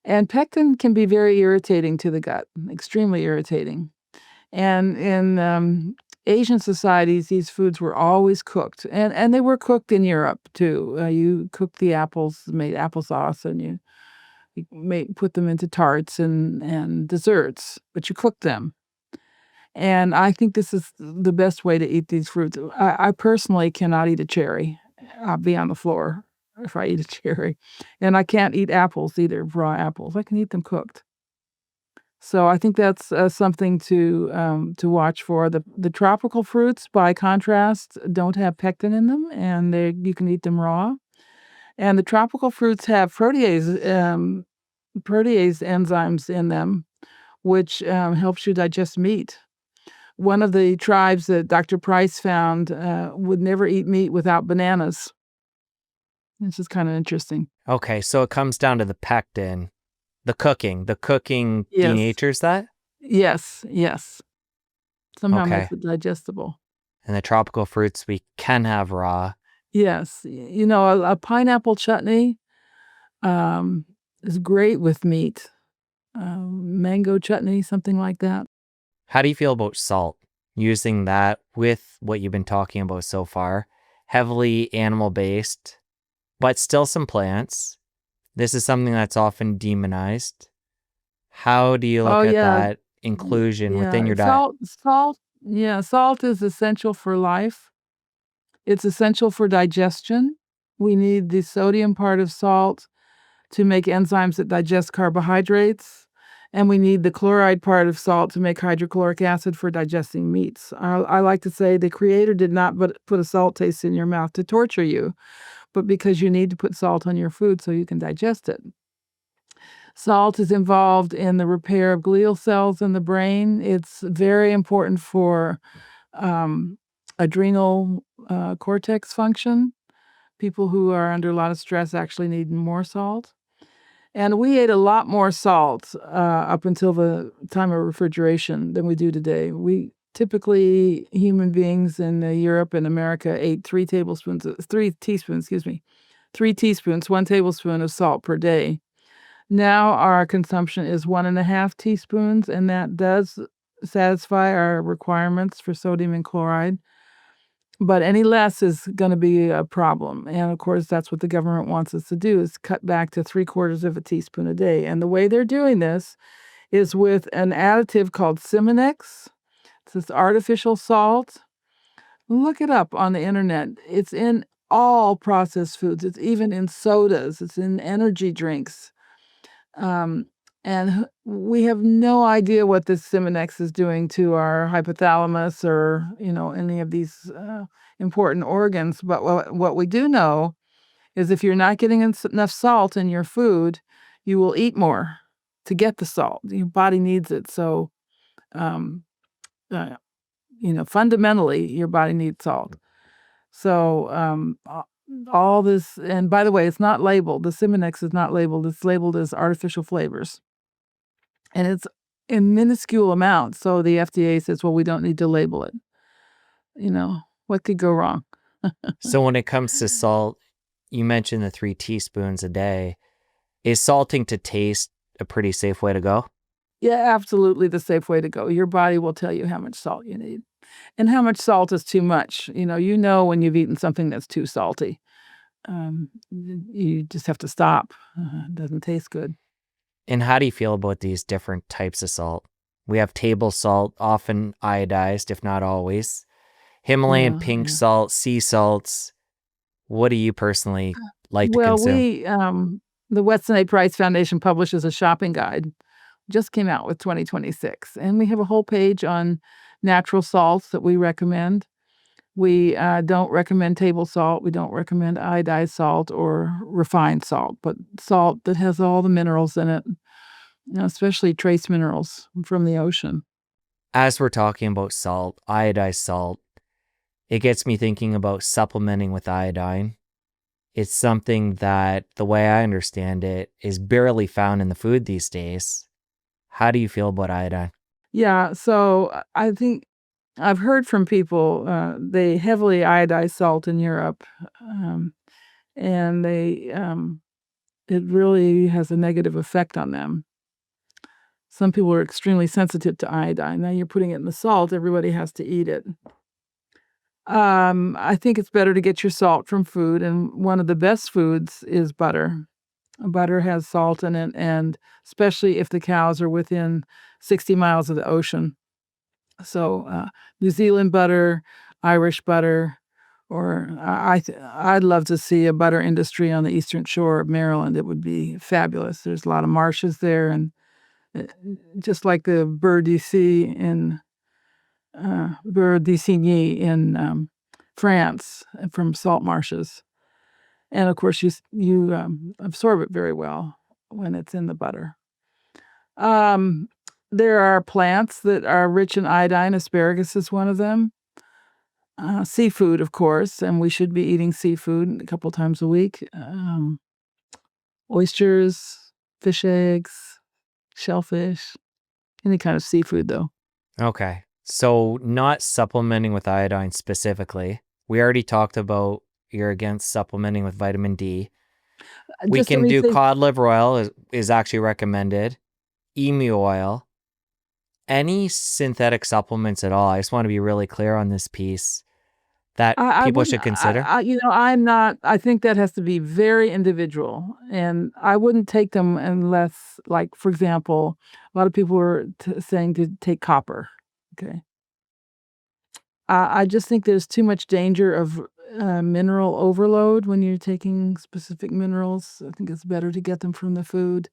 And pectin can be very irritating to the gut, extremely irritating. And in Asian societies, these foods were always cooked. And they were cooked in Europe too. You cooked the apples, made applesauce, and you put them into tarts and desserts, but you cook them. And I think this is the best way to eat these fruits. I personally cannot eat a cherry. I'll be on the floor if I eat a cherry. And I can't eat apples either, raw apples. I can eat them cooked. So I think that's something to watch for. The tropical fruits, by contrast, don't have pectin in them, and you can eat them raw. And the tropical fruits have protease enzymes in them, which helps you digest meat. One of the tribes that Dr. Price found would never eat meat without bananas. This is kind of interesting. Okay, so it comes down to the pectin, the cooking. The cooking Yes. denatures that? Yes. Somehow Okay. makes it digestible. And the tropical fruits we can have raw. Yes. You know, a pineapple chutney is great with meat. Mango chutney, something like that. How do you feel about salt? Using that with what you've been talking about so far, heavily animal-based, but still some plants. This is something that's often demonized. How do you look at that inclusion within your diet? Salt is essential for life. It's essential for digestion. We need the sodium part of salt to make enzymes that digest carbohydrates. And we need the chloride part of salt to make hydrochloric acid for digesting meats. I like to say the Creator did not put a salt taste in your mouth to torture you, but because you need to put salt on your food so you can digest it. Salt is involved in the repair of glial cells in the brain. It's very important for adrenal cortex function. People who are under a lot of stress actually need more salt. And we ate a lot more salt up until the time of refrigeration than we do today. We typically, human beings in Europe and America ate 3 teaspoons, 1 tablespoon of salt per day. Now our consumption is 1.5 teaspoons, and that does satisfy our requirements for sodium and chloride. But any less is gonna be a problem, and, of course, that's what the government wants us to do, is cut back to 3/4 of a teaspoon a day, and the way they're doing this is with an additive called Simonex. It's this artificial salt. Look it up on the Internet. It's in all processed foods. It's even in sodas. It's in energy drinks. Um, and we have no idea what this Simonex is doing to our hypothalamus or, any of these important organs. But what we do know is if you're not getting enough salt in your food, you will eat more to get the salt. Your body needs it. So, um, uh, fundamentally, your body needs salt. So, all this, and by the way, it's not labeled. The Simonex is not labeled. It's labeled as artificial flavors. And it's in minuscule amounts, so the FDA says, "Well, we don't need to label it." What could go wrong? So when it comes to salt, you mentioned the 3 teaspoons a day. Is salting to taste a pretty safe way to go? Yeah, absolutely the safe way to go. Your body will tell you how much salt you need and how much salt is too much. When you've eaten something that's too salty. You just have to stop. It doesn't taste good. And how do you feel about these different types of salt? We have table salt, often iodized, if not always. Himalayan pink salt, sea salts. What do you personally like to consume? Well, the Weston A. Price Foundation publishes a shopping guide. Just came out with 2026, and we have a whole page on natural salts that we recommend. We don't recommend table salt. We don't recommend iodized salt or refined salt, but salt that has all the minerals in it, especially trace minerals from the ocean. As we're talking about salt, iodized salt, it gets me thinking about supplementing with iodine. It's something that, the way I understand it, is barely found in the food these days. How do you feel about iodine? Yeah, so I think I've heard from people, they heavily iodize salt in Europe, and it really has a negative effect on them. Some people are extremely sensitive to iodine. Now you're putting it in the salt, everybody has to eat it. I think it's better to get your salt from food, and one of the best foods is butter. Butter has salt in it, and especially if the cows are within 60 miles of the ocean. So, New Zealand butter, Irish butter, or I'd love to see a butter industry on the eastern shore of Maryland. It would be fabulous. There's a lot of marshes there, and uh, just like the Beurre d'Isigny in France, from salt marshes. And of course, you absorb it very well when it's in the butter. Um, there are plants that are rich in iodine. Asparagus is one of them. Seafood, of course, and we should be eating seafood a couple times a week. Oysters, fish eggs, shellfish, any kind of seafood, though. Okay. So not supplementing with iodine specifically. We already talked about you're against supplementing with vitamin D. We Just let can me do say, cod liver oil is actually recommended. Emu oil. Any synthetic supplements at all. I just want to be really clear on this piece that I people wouldn't, should consider. I'm not, I think that has to be very individual. And I wouldn't take them unless, like, for example, a lot of people were saying to take copper. Okay. I just think there's too much danger of mineral overload when you're taking specific minerals. I think it's better to get them from the food.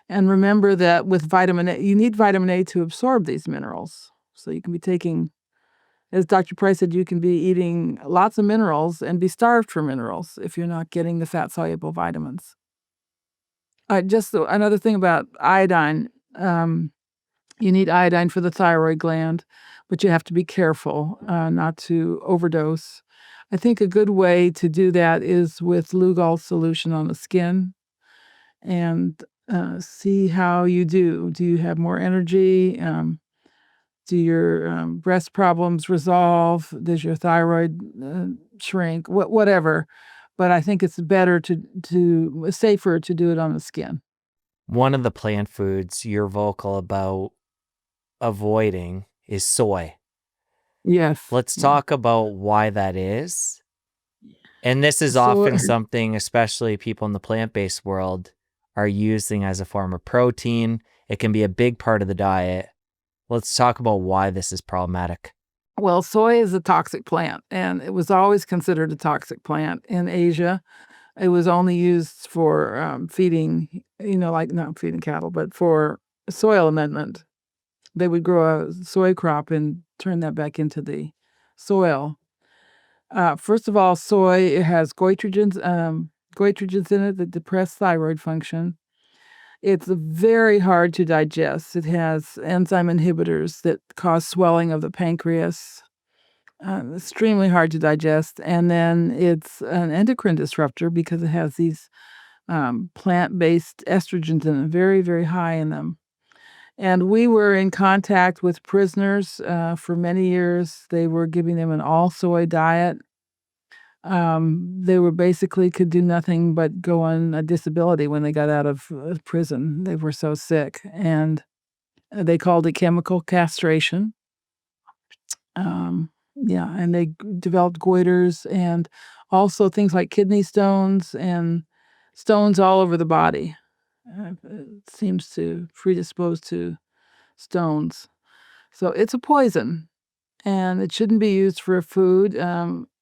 And remember that with vitamin A, you need vitamin A to absorb these minerals. So you can be taking, as Dr. Price said, you can be eating lots of minerals and be starved for minerals if you're not getting the fat-soluble vitamins. Just another thing about iodine, you need iodine for the thyroid gland. but you have to be careful not to overdose. I think a good way to do that is with Lugol solution on the skin and see how you do. Do you have more energy? Do your breast problems resolve? Does your thyroid shrink? Whatever. But I think it's better safer to do it on the skin. One of the plant foods you're vocal about avoiding is soy. Yes. Let's talk about why that is. And this is often something, especially people in the plant-based world, are using as a form of protein. It can be a big part of the diet. Let's talk about why this is problematic. Well, soy is a toxic plant, and it was always considered a toxic plant in Asia. It was only used for feeding, like not feeding cattle, but for soil amendment. They would grow a soy crop and turn that back into the soil. First of all, soy has goitrogens in it that depress thyroid function. It's very hard to digest. It has enzyme inhibitors that cause swelling of the pancreas. Extremely hard to digest. And then it's an endocrine disruptor because it has these plant-based estrogens in it, very, very high in them. And we were in contact with prisoners for many years. They were giving them an all-soy diet. They were basically could do nothing but go on a disability when they got out of prison. They were so sick, and they called it chemical castration. And they developed goiters and also things like kidney stones and stones all over the body. It seems to predispose to stones. So it's a poison, and it shouldn't be used for food.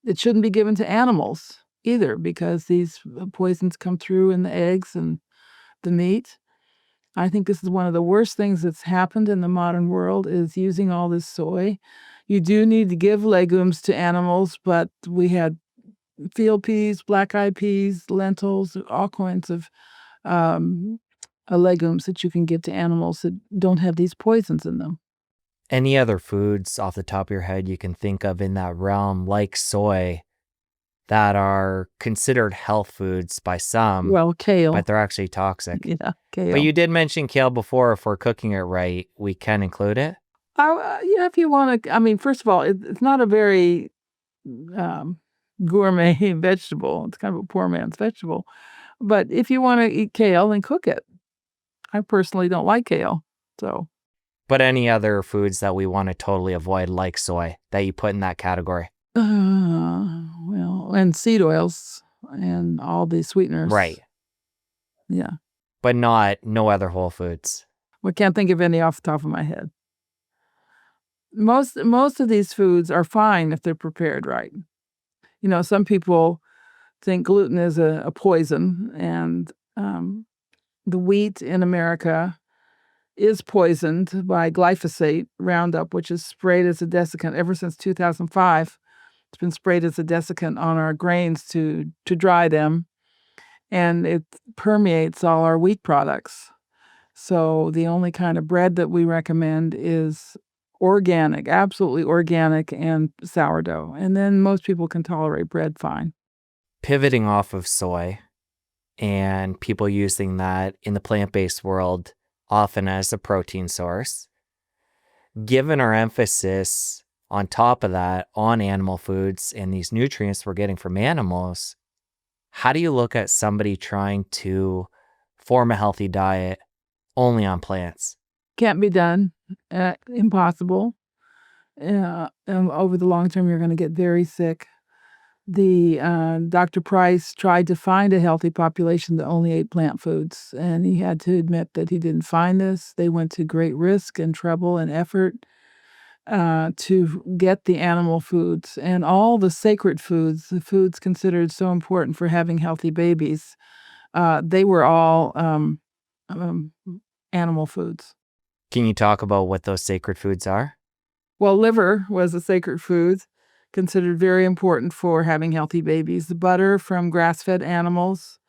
It shouldn't be given to animals either because these poisons come through in the eggs and the meat. I think this is one of the worst things that's happened in the modern world is using all this soy. You do need to give legumes to animals, but we had field peas, black-eyed peas, lentils, all kinds of legumes that you can give to animals that don't have these poisons in them. Any other foods off the top of your head you can think of in that realm, like soy, that are considered health foods by some? Well, kale. But they're actually toxic. Yeah, kale. But you did mention kale before. If we're cooking it right, we can include it? Yeah, if you want to. First of all, it's not a very gourmet vegetable. It's kind of a poor man's vegetable. But if you want to eat kale, then cook it. I personally don't like kale, so. But any other foods that we want to totally avoid, like soy, that you put in that category? Well, and seed oils and all the sweeteners. Right. Yeah. But no other whole foods. I can't think of any off the top of my head. Most of these foods are fine if they're prepared right. Some people think gluten is a poison, and the wheat in America is poisoned by glyphosate Roundup, which is sprayed as a desiccant ever since 2005. It's been sprayed as a desiccant on our grains to dry them, and it permeates all our wheat products. So the only kind of bread that we recommend is organic, absolutely organic, and sourdough. And then most people can tolerate bread fine. Pivoting off of soy and people using that in the plant-based world often as a protein source, given our emphasis on top of that on animal foods and these nutrients we're getting from animals, how do you look at somebody trying to form a healthy diet only on plants? Can't be done. Impossible. Over the long term, you're going to get very sick. Dr. Price tried to find a healthy population that only ate plant foods, and he had to admit that he didn't find this. They went to great risk and trouble and effort to get the animal foods and all the sacred foods, the foods considered so important for having healthy babies. They were all animal foods. Can you talk about what those sacred foods are? Well, liver was a sacred food, considered very important for having healthy babies. The butter from grass-fed animals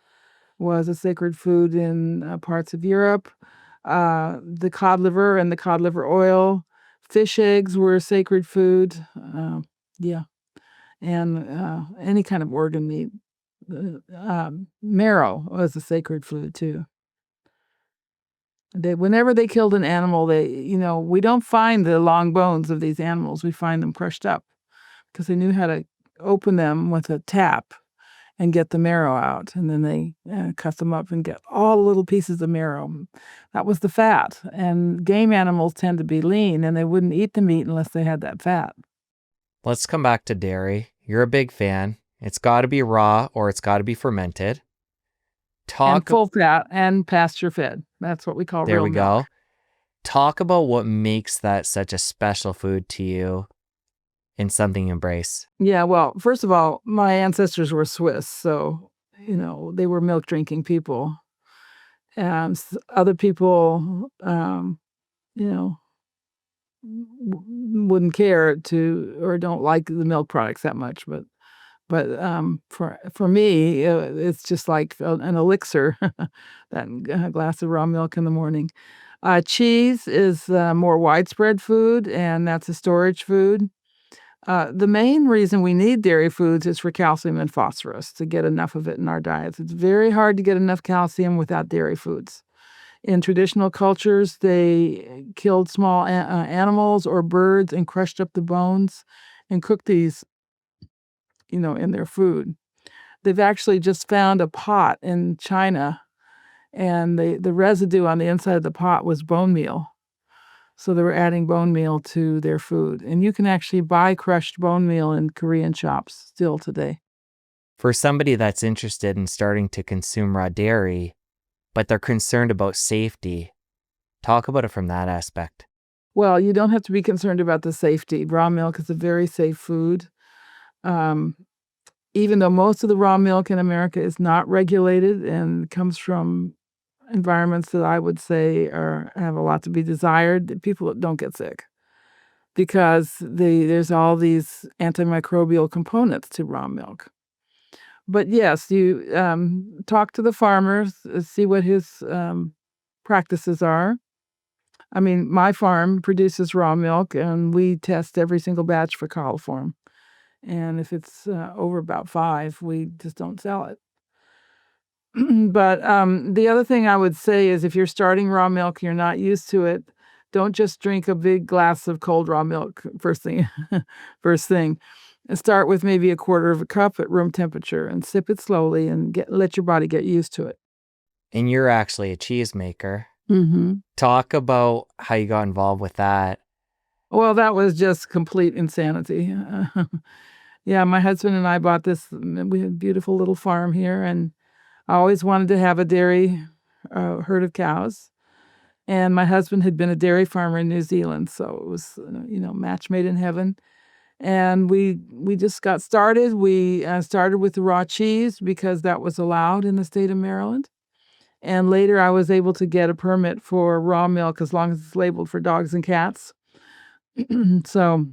was a sacred food in parts of Europe. The cod liver and the cod liver oil Fish eggs were sacred food. Yeah. And any kind of organ meat. Marrow was a sacred food too. Whenever they killed an animal, we don't find the long bones of these animals. We find them crushed up because they knew how to open them with a tap and get the marrow out. And then they cut them up and get all the little pieces of marrow. That was the fat. And game animals tend to be lean, and they wouldn't eat the meat unless they had that fat. Let's come back to dairy. You're a big fan. It's got to be raw or it's got to be fermented. And full fat and pasture fed. That's what we call real milk. There we go. Talk about what makes that such a special food to you and something you embrace. Yeah, well, first of all, my ancestors were Swiss, so, they were milk drinking people. And other people, wouldn't care or don't like the milk products that much, but for me, it's just like an elixir, that glass of raw milk in the morning. Cheese is more widespread food, and that's a storage food. The main reason we need dairy foods is for calcium and phosphorus, to get enough of it in our diets. It's very hard to get enough calcium without dairy foods. In traditional cultures, they killed small animals or birds and crushed up the bones and cooked these, in their food. They've actually just found a pot in China, and the residue on the inside of the pot was bone meal. So they were adding bone meal to their food. And you can actually buy crushed bone meal in Korean shops still today. For somebody that's interested in starting to consume raw dairy, but they're concerned about safety, talk about it from that aspect. Well, you don't have to be concerned about the safety. Raw milk is a very safe food. Even though most of the raw milk in America is not regulated and comes from environments that I would say have a lot to be desired, people don't get sick because there's all these antimicrobial components to raw milk. But yes, you talk to the farmers, see what his practices are. I mean, my farm produces raw milk, and we test every single batch for coliform. And if it's over about 5, we just don't sell it. But the other thing I would say is if you're starting raw milk, you're not used to it, don't just drink a big glass of cold raw milk first thing. And start with maybe 1/4 of a cup at room temperature and sip it slowly and let your body get used to it. And you're actually a cheesemaker. Mm-hmm. Talk about how you got involved with that. Well, that was just complete insanity. Yeah, my husband and I bought this. We had a beautiful little farm here, and I always wanted to have a dairy herd of cows. And my husband had been a dairy farmer in New Zealand, so it was, match made in heaven. And we just got started. We started with the raw cheese because that was allowed in the state of Maryland. And later I was able to get a permit for raw milk as long as it's labeled for dogs and cats. So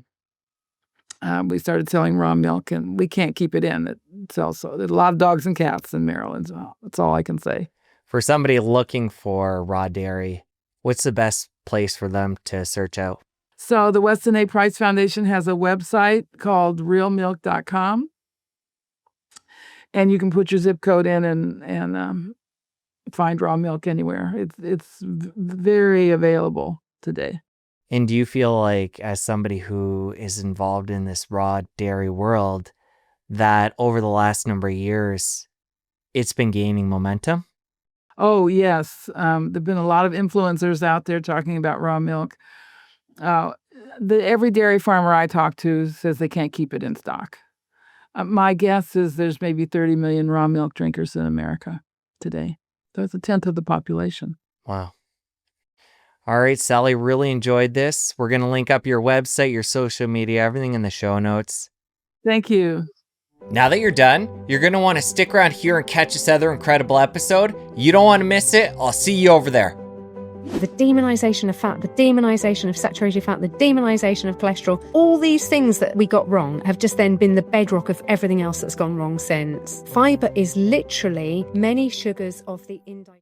we started selling raw milk, and we can't keep it in. It sells so there's a lot of dogs and cats in Maryland. So that's all I can say. For somebody looking for raw dairy, what's the best place for them to search out? So the Weston A. Price Foundation has a website called realmilk.com. And you can put your zip code in and find raw milk anywhere. It's very available today. And do you feel like, as somebody who is involved in this raw dairy world, that over the last number of years, it's been gaining momentum? Oh, yes. There've been a lot of influencers out there talking about raw milk. Every dairy farmer I talk to says they can't keep it in stock. My guess is there's maybe 30 million raw milk drinkers in America today. That's 1/10 of the population. Wow. All right, Sally, really enjoyed this. We're going to link up your website, your social media, everything in the show notes. Thank you. Now that you're done, you're going to want to stick around here and catch this other incredible episode. You don't want to miss it. I'll see you over there. The demonization of fat, the demonization of saturated fat, the demonization of cholesterol, all these things that we got wrong have just then been the bedrock of everything else that's gone wrong since. Fiber is literally many sugars of the indigestion.